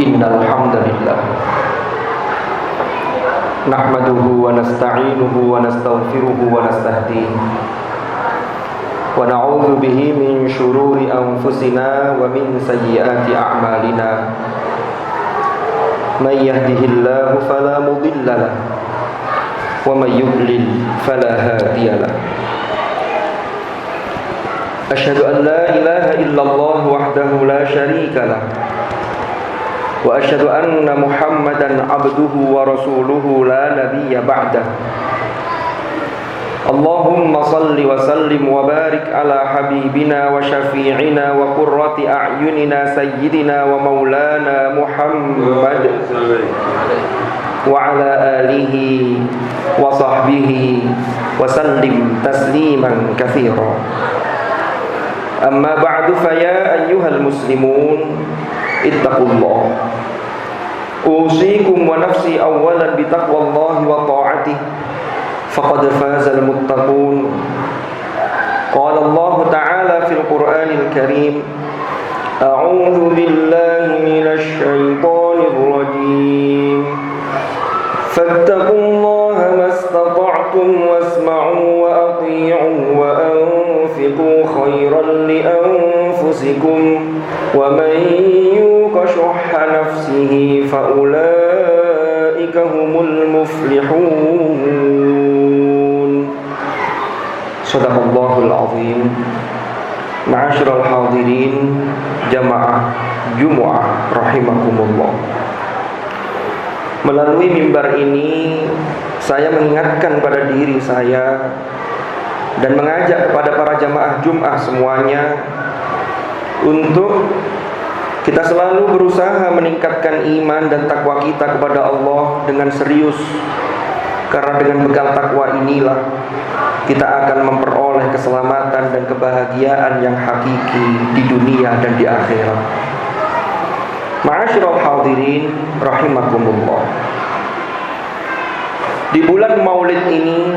Innalhamdulillah nahmaduhu wa nasta'inuhu wa nastaghfiruhu wa nastahdihi wa na'udzu bihi min shururi anfusina wa min sayyiati a'malina may yahdihillahu fala mudilla lahu wa may yudlil fala hadiya lahu. Asyhadu an la ilaha illallah wahdahu la syarika lahu wa asyhadu anna Muhammadan abduhu wa rasuluhu la nabiyya ba'dah. Allahumma salli wa sallim wa barik ala habibina wa syafi'ina wa qurrati a'yunina sayyidina wa maulana Muhammad wa ala alihi wa sahbihi wa sallim tasliman katsira. Amma ba'du fa ya ayyuhal muslimun ittaqullah. Usikum wa nafsi awwalan bi taqwallahi wa ta'atihi faqad fazal muttaqun. Qala Allah ta'ala fil Qur'anil Karim, a'udzu billahi minasy syaithanir rajim. Fattaqullaha mastata'tum wasma'u wa athi'u wa anfiqu khairan li anfusikum wa man yuqa shuhha nafsihi fa ulaika humul muflihun. Shadaqallahul azim. Ma'asyiral hadirin jamaah Jumu'ah rahimakumullah. Melalui mimbar ini saya mengingatkan pada diri saya dan mengajak kepada para jamaah Jum'ah semuanya untuk kita selalu berusaha meningkatkan iman dan takwa kita kepada Allah dengan serius. Karena dengan bekal takwa inilah kita akan memperoleh keselamatan dan kebahagiaan yang hakiki di dunia dan di akhirat. Ma'asyiral hadirin rahimakumullah. Di bulan Maulid ini,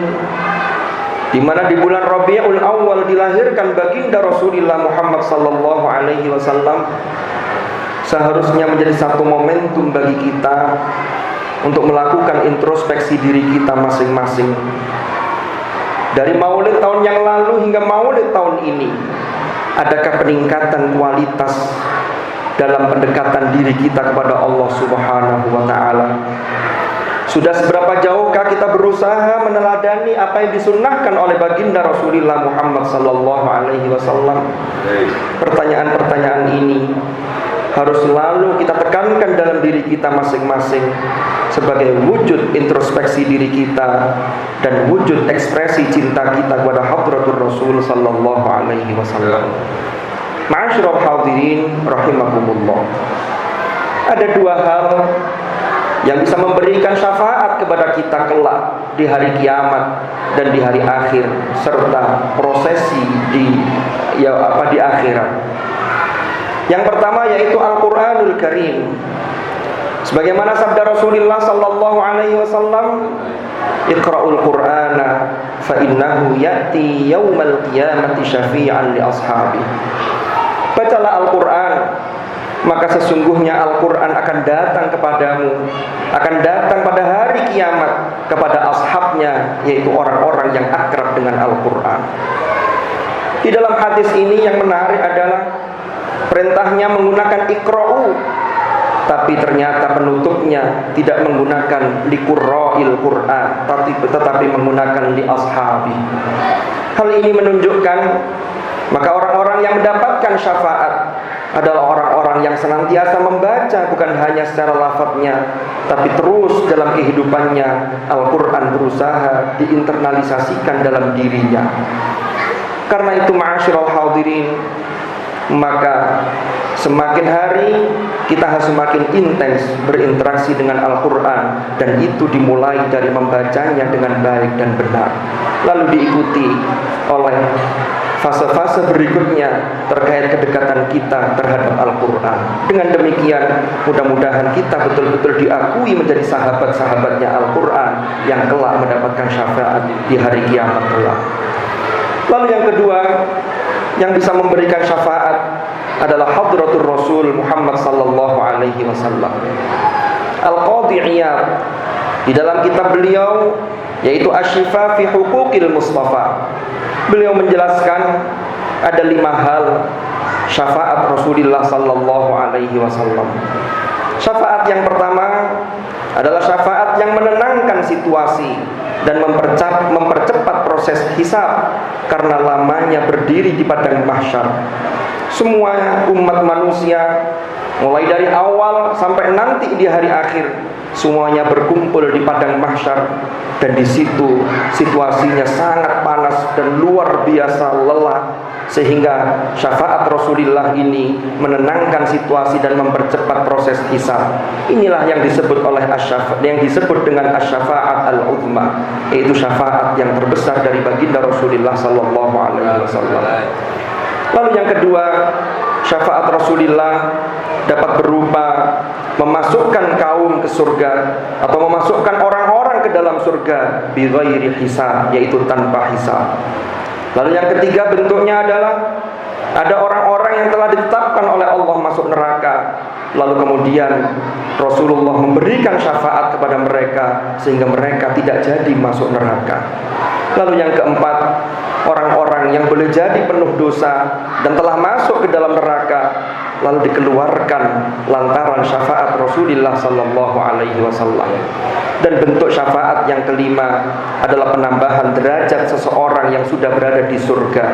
di mana di bulan Rabiul Awal dilahirkan baginda Rasulullah Muhammad sallallahu alaihi wasallam, seharusnya menjadi satu momentum bagi kita untuk melakukan introspeksi diri kita masing-masing. Dari Maulid tahun yang lalu hingga Maulid tahun ini, adakah peningkatan kualitas dalam pendekatan diri kita kepada Allah Subhanahu wa ta'ala? Sudah seberapa jauhkah kita berusaha meneladani apa yang disunnahkan oleh baginda Rasulullah Muhammad sallallahu alaihi wasallam? Pertanyaan-pertanyaan ini harus selalu kita tekankan dalam diri kita masing-masing sebagai wujud introspeksi diri kita dan wujud ekspresi cinta kita kepada hadratur Rasul sallallahu alaihi wasallam. Ma'asyiral hadirin rahimakumullah. Ada dua hal yang bisa memberikan syafaat kepada kita kelak di hari kiamat dan di hari akhir serta prosesi di akhirat. Yang pertama yaitu Al-Qur'anul Karim. Sebagaimana sabda Rasulullah sallallahu alaihi wasallam, "Iqra'ul Qur'ana fa innahu ya'ti yaumal qiyamati syafi'an li ashabi." Bacalah Al-Qur'an, maka sesungguhnya Al-Qur'an akan datang kepadamu, akan datang pada hari kiamat kepada ashabnya, yaitu orang-orang yang akrab dengan Al-Qur'an. Di dalam hadis ini yang menarik adalah perintahnya menggunakan iqra'u, tapi ternyata penutupnya tidak menggunakan liqurra'il Qur'an, tetapi menggunakan li ashabi. Hal ini menunjukkan maka orang-orang yang mendapatkan syafaat adalah orang-orang yang senantiasa membaca, bukan hanya secara lafadznya, tapi terus dalam kehidupannya Al-Quran berusaha diinternalisasikan dalam dirinya. Karena itu ma'asyiral hadirin, maka semakin hari kita harus semakin intens berinteraksi dengan Al-Quran, dan itu dimulai dari membacanya dengan baik dan benar, lalu diikuti oleh fase-fase berikutnya terkait kedekatan kita terhadap Al-Quran. Dengan demikian mudah-mudahan kita betul-betul diakui menjadi sahabat-sahabatnya Al-Quran yang kelak mendapatkan syafaat di hari kiamat kelak. Lalu yang kedua yang bisa memberikan syafaat adalah hadratur Rasul Muhammad sallallahu alaihi wasallam. Al-Qadhi Iyad di dalam kitab beliau yaitu Asy-Syifa fi Huquqil Mustafa, beliau menjelaskan ada 5 hal syafaat Rasulullah sallallahu alaihi wasallam. Syafaat yang pertama adalah syafaat yang menenangkan situasi dan mempercepat proses hisab karena lamanya berdiri di padang mahsyar. Semua umat manusia mulai dari awal sampai nanti di hari akhir semuanya berkumpul di padang mahsyar, dan di situ situasinya sangat panas dan luar biasa lelah, sehingga syafaat Rasulullah ini menenangkan situasi dan mempercepat proses hisab. Inilah yang disebut oleh yang disebut dengan asy-syafa'at al-uzma, yaitu syafaat yang terbesar dari baginda Rasulullah sallallahu alaihi wasallam. Lalu yang kedua, syafaat Rasulullah dapat berupa memasukkan kaum ke surga atau memasukkan orang-orang ke dalam surga bighairi hisab, yaitu tanpa hisab. Lalu yang ketiga bentuknya adalah ada orang-orang yang telah ditetapkan oleh Allah masuk neraka, lalu kemudian Rasulullah memberikan syafaat kepada mereka sehingga mereka tidak jadi masuk neraka. Lalu yang keempat, orang-orang yang boleh jadi penuh dosa dan telah masuk ke dalam neraka lalu dikeluarkan lantaran syafaat Rasulullah sallallahu alaihi wasallam. Dan bentuk syafaat yang kelima adalah penambahan derajat seseorang yang sudah berada di surga.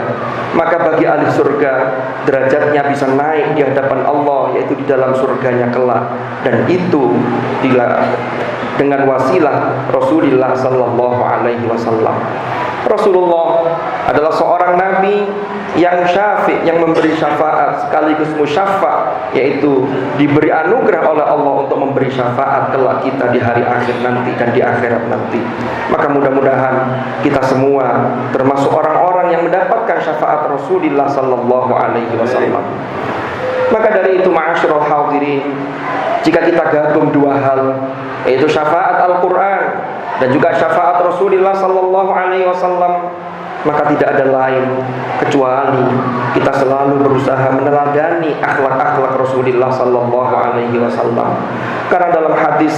Maka bagi ahli surga, derajatnya bisa naik di hadapan Allah, yaitu di dalam surganya kelak. Dan itu dengan wasilah Rasulullah sallallahu alaihi wasallam. Rasulullah adalah seorang nabi yang syafi', yang memberi syafaat sekaligus musyafa', yaitu diberi anugerah oleh Allah untuk memberi syafaat kelak kita di hari akhir nanti dan di akhirat nanti. Maka mudah-mudahan kita semua termasuk orang-orang yang mendapatkan syafaat Rasulullah sallallahu alaihi wasallam. Maka dari itu ma'asyiral hadirin, jika kita gabung 2 hal, yaitu syafaat Al-Qur'an dan juga syafaat Rasulullah sallallahu alaihi wasallam, maka tidak ada lain kecuali kita selalu berusaha meneladani akhlak-akhlak Rasulullah sallallahu alaihi wasallam. Karena dalam hadis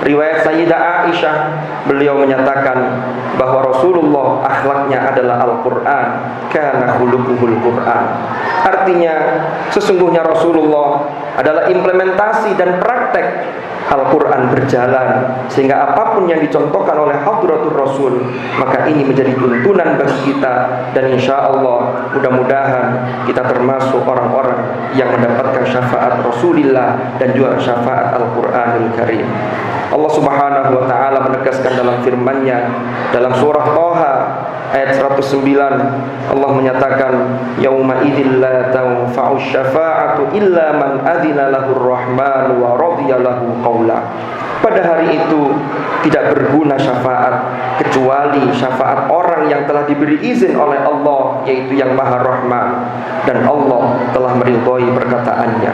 riwayat Sayyidah Aisyah, beliau menyatakan bahwa Rasulullah akhlaknya adalah Al-Qur'an, kana khuluquhul Qur'an. Artinya sesungguhnya Rasulullah adalah implementasi dan praktek Al-Quran berjalan, sehingga apapun yang dicontohkan oleh Hadratur Rasul, maka ini menjadi tuntunan bagi kita. Dan insya Allah mudah-mudahan kita termasuk orang-orang yang mendapatkan syafaat Rasulullah dan juga syafaat Al-Quranul Karim. Allah Subhanahu wa ta'ala menegaskan dalam firman-Nya dalam surah Thaha ayat 109, Allah menyatakan yauma idzil la tanfa'u syafa'atu illa man adzina lahur rahman wa radiya lahu qaula. Pada hari itu tidak berguna syafaat kecuali syafaat orang yang telah diberi izin oleh Allah, yaitu yang Maha Rahman, dan Allah telah meridhai perkataannya.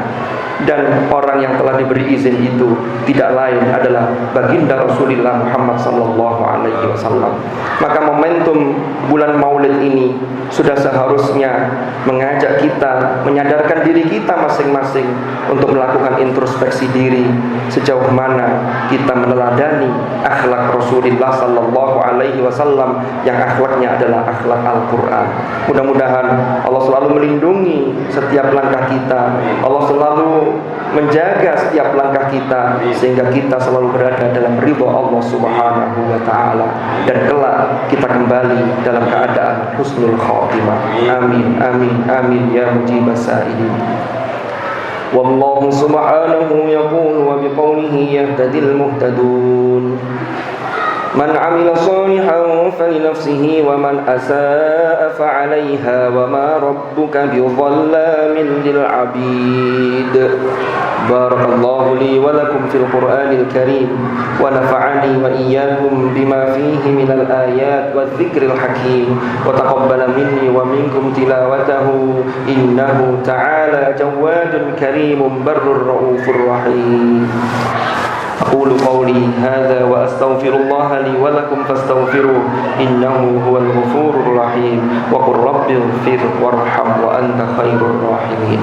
Dan orang yang telah diberi izin itu tidak lain adalah baginda Rasulullah Muhammad sallallahu alaihi wasallam. Maka momentum bulan Maulid ini sudah seharusnya mengajak kita, menyadarkan diri kita masing-masing untuk melakukan introspeksi diri, sejauh mana kita meneladani akhlak Rasulullah sallallahu alaihi wasallam yang akhlaknya adalah akhlak Al-Qur'an. Mudah-mudahan Allah selalu melindungi setiap langkah kita, Allah selalu menjaga setiap langkah kita, sehingga kita selalu berada dalam ridha Allah Subhanahu wa ta'ala, dan kelak kita kembali dalam keadaan husnul khatimah. Amin amin amin ya mujibas sa'ilin. Wallahu subhanahu yaqulu wa biqawlihi yahtadil muhtadun. Man 'amila shalihan falinafsihi wa man asaa'a fa'alayha wa ma rabbuka bidhallamin lil 'abid. Barakallahu li wa lakum fil Qur'anil Karim wa nafa'ani wa iyyakum bima fihi minal ayat wadh-dhikril hakim wa taqabbala minni wa minkum tilawatahu innahu ta'ala jawadun karimun barrur raufur rahim. أقول قولي هذا وأستغفر الله لي ولكم فاستغفروه إنه هو الغفور الرحيم وقل رب اغفر وارحم وأنت خير الراحمين.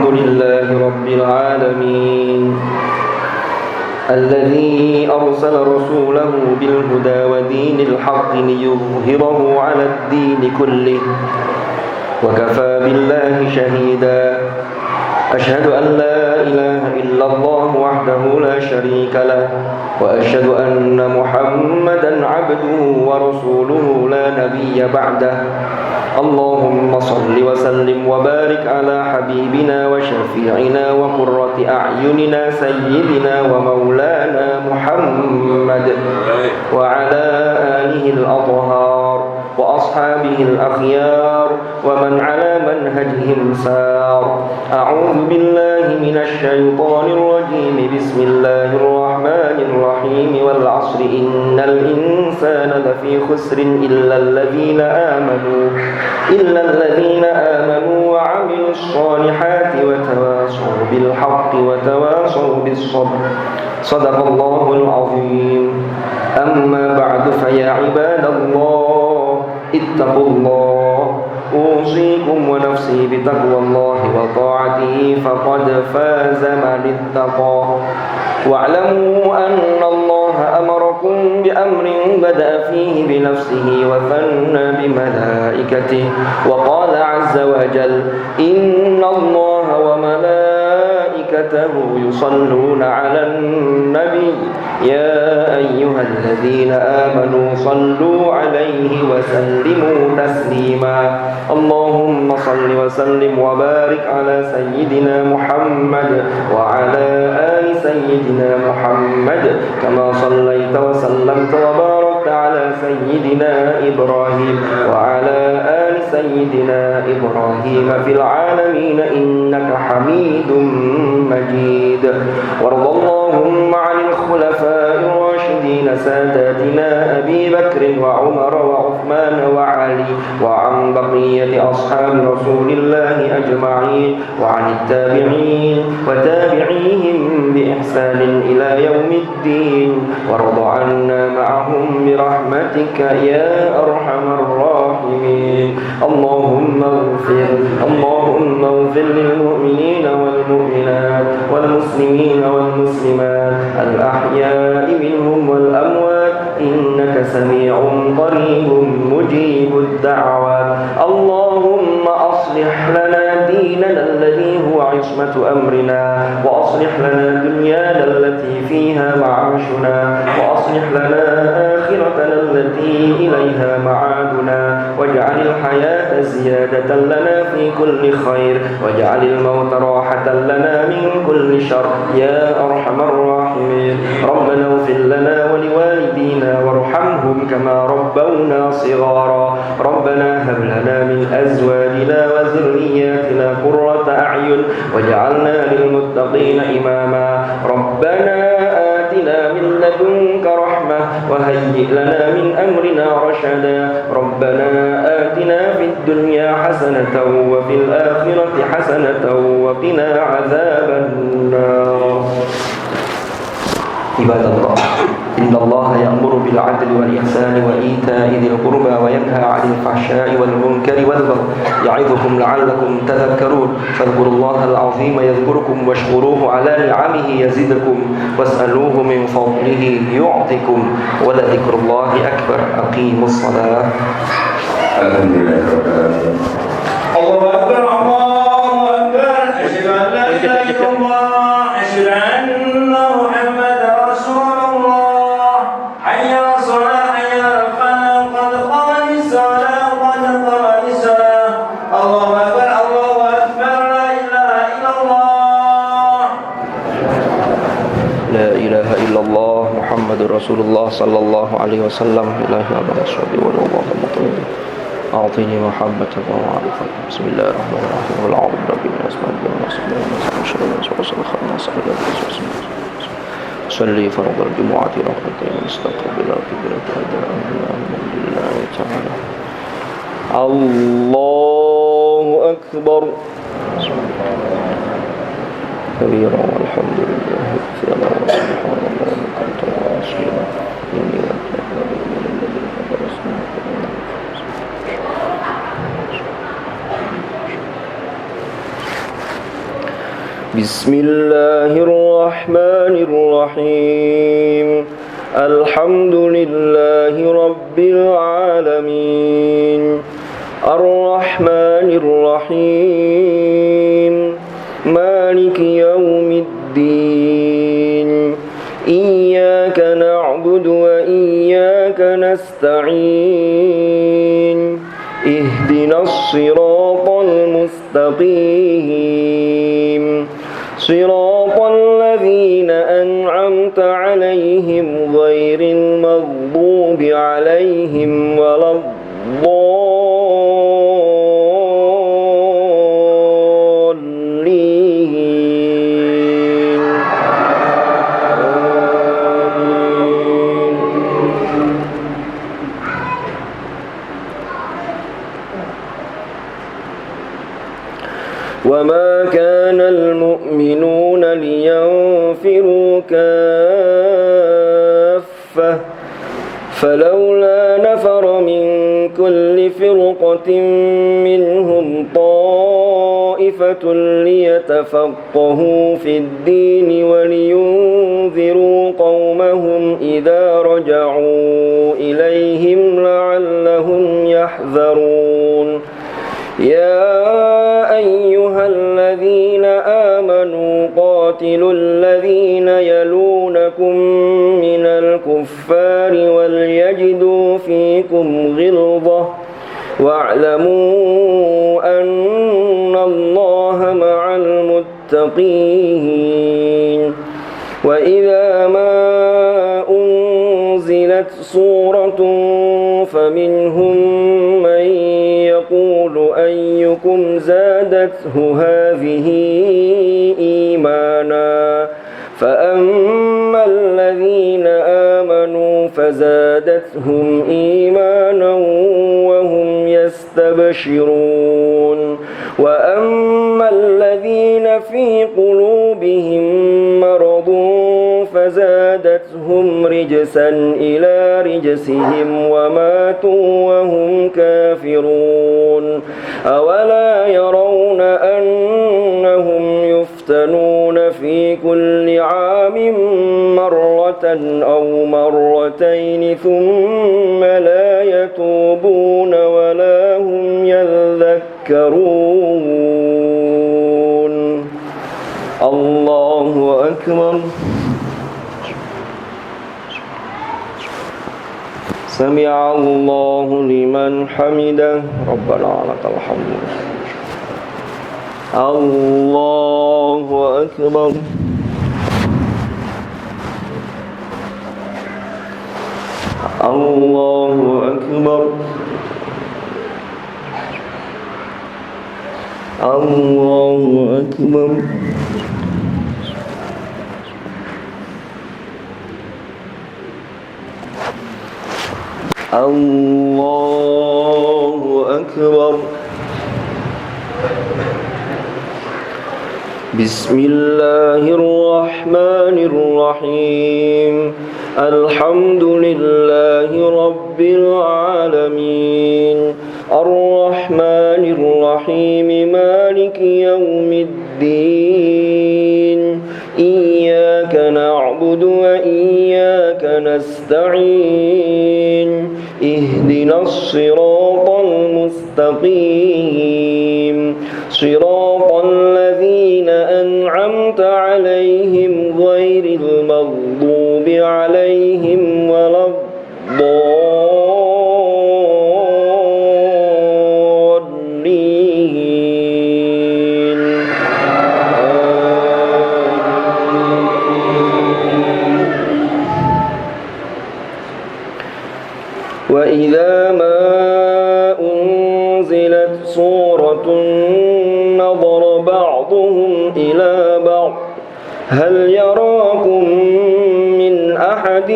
الحمد لله رب العالمين الذي أرسل رسوله بالهدى ودين الحق ليظهره على الدين كله وكفى بالله شهيدا أشهد أن لا إله إلا الله وحده لا شريك له وأشهد أن محمدا عبده ورسوله لا نبي بعده اللهم صل وسلم وبارك على حبيبنا وشفيعنا وقرة أعيننا سيدنا ومولانا محمد وعلى آله الأطهار وأصحابه الأخيار ومن على منهجهم سار أعوذ بالله من الشيطان الرجيم بسم الله الرحمن الرحيم والعصر إن الإنسان لفي خسر إلا الذين آمنوا وعملوا الصالحات وتواصوا بالحق وتواصوا بالصبر صدق الله العظيم أما بعد فيا عباد الله اتقوا الله أوصيكم ونفسي بتقوى الله وطاعته فقد فاز من اتقى واعلموا أن الله أمركم بأمر بدأ فيه بنفسه وثنى بملائكته وقال عز وجل إن الله وملائكته يصلون على النبي يا أيها الذين آمنوا صلوا عليه وسلموا تسليما اللهم صل وسلم وبارك على سيدنا محمد وعلى آل سيدنا محمد كما صليت وسلمت وباركت على سيدنا إبراهيم وعلى آل سيدنا إبراهيم في العالمين إنك حميد مجيد وارض اللهم عن الخلفاء الراشدين ساداتنا أبي بكر وعمر وعثمان وعلي وعن بقية أصحاب رسول الله أجمعين وعن التابعين وتابعيهم بإحسان إلى يوم الدين وارض عنا معهم برحمتك يا أرحم الراحمين اللهم اغفر للمؤمنين والمؤمنات والمسلمين والمسلمات الأحياء منهم والأموات إنك سميع قريب مجيب الدعوات اللهم أصلح لنا ديننا الذي هو عصمة أمرنا وأصلح لنا دنيانا التي فيها معاشنا وأصلح لنا آخرتنا التي إليها معادنا واجعل الحياة زيادة لنا في كل خير واجعل الموت راحة لنا من كل شر يا أرحم الراحمين ربنا اغفر لنا ولوالدينا وارحمهم كما ربونا صغارا ربنا هب لنا من أزواجنا وذرياتنا قرة أعين واجعلنا للمتقين إماما ربنا آتنا من لدنك رحمة وهيئ لنا من أمرنا رشدا ربنا آتنا في الدنيا حسنة وفي الآخرة حسنة وقنا عذاب النار عباد الله إن الله يأمر بالعدل والإحسان وإيتاء ذي القربى وينهى عن الفحشاء والمنكر والبغي يعظكم لعلكم تذكرون فاذكروا الله العظيم يذكركم واشكروه على نعمه يزدكم واسألوه من فضله يعطكم ولذكر الله أكبر أقيموا الصلاة الحمد لله رب العالمين الله أكبر أشهد أن لا إله إلا الله أشهد أن محمدا رسول الله حي على الصلاة حي على الفلاح قد قامت الصلاة قد قامت الصلاة الله أكبر لا إله إلا الله لا إله إلا الله محمد رسول الله صلى الله عليه وسلم إله أبدا الشهد والله المطلوب أعطيني محبتك ومعرفتك بسم الله الرحمن الرحيم والعوذ بربي من أسمائك والناس من شر الناس وصل الخناس صلي فرض الجمعة ركعتين مستقبل القبلة أداء لله تعالى الله أكبر كبيرا والحمد لله كثيرا وسبحان الله وكنت وعصيرا إني أتمنى من الذين درسنا Bismillahirrahmanirrahim. Alhamdulillahi rabbil alamin. Ar-Rahmanir-Rahim. Maliki yaumiddin. Iyyaka na'budu wa iyyaka nasta'in. Ihdinas siratal mustaqim. Siratal ladzina an'amta 'alaihim ghairil maghdubi 'alaihim waladdallin. وما كان المؤمنون لينفروا كافة فلولا نفر من كل فرقة منهم طائفة ليتفقهوا في الدين ولينذروا قومهم إذا رجعوا إليهم لعلهم يحذرون. يا أيها الذين آمنوا قاتلوا الذين يلونكم من الكفار وليجدوا فيكم غلظة واعلموا أن الله مع المتقين. وإذا ما أنزلت سورة فمنهم من يقول أيكم زادته هذه إيمانا فأما الذين آمنوا فزادتهم إيمانا وهم يستبشرون. وأما الذين في قلوبهم مرض فزادتهم رجسا إلى رجسهم وماتوا وهم كافرون. أولا يرون أنهم يفتنون في كل عام مرة أو مرتين ثم لا يتوبون ولا هم يذكرون. الله أكبر. سمع الله لمن حمده. ربنا لك الحمد. الله أكبر. الله أكبر. الله أكبر. الله أكبر. بسم الله الرحمن الرحيم. الحمد لله رب العالمين. الرحمن الرحيم. مالك يوم الدين. إياك نعبد وإياك نستعين. اهدنا الصراط المستقيم. صراط الذين أنعمت عليهم غير المغضوب عليهم ولا الضالين. وإذا ما أنزلت سورة نظر بعضهم إلى بعض هل يراكم من أحد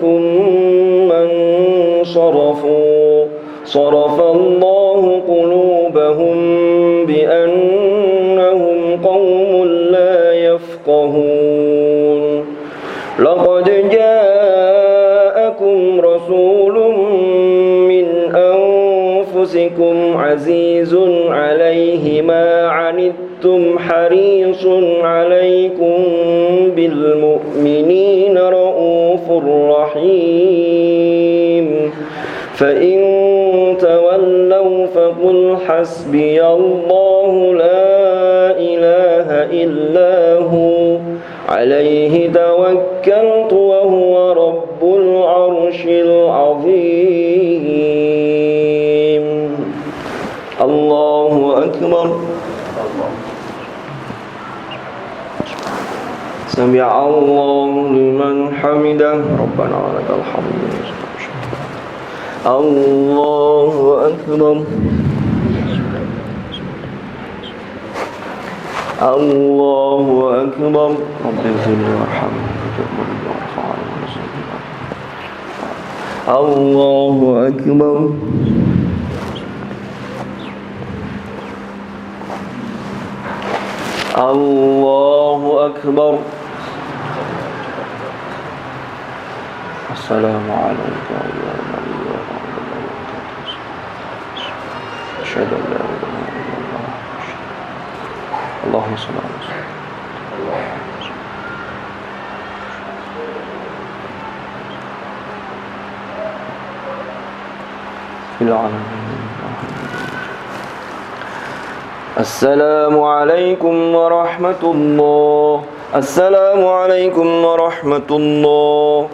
ثم انصرفوا. صرف الله قلوبهم بأنهم قوم لا يفقهون. لقد جاءكم رسول من أنفسكم عزيز عليه ما عنتم عنتم حريص عليكم بالمؤمنين رؤوف رحيم فإن تولوا فقل حسبي الله لا إله إلا هو عليه توكلت وهو رب العرش العظيم الله أكبر سمع الله لمن حمده ربنا ولك الحمد الله أكبر الله أكبر رب اغفر لي وارحمني واجبرني وارفعني الله أكبر الله أكبر السلام عليك أيها النبي ورحمة الله وبركاته أشهد أن لا إله إلا الله اللهم صل على سيدنا في العالمين. السلام عليكم ورحمة الله. السلام عليكم ورحمة الله.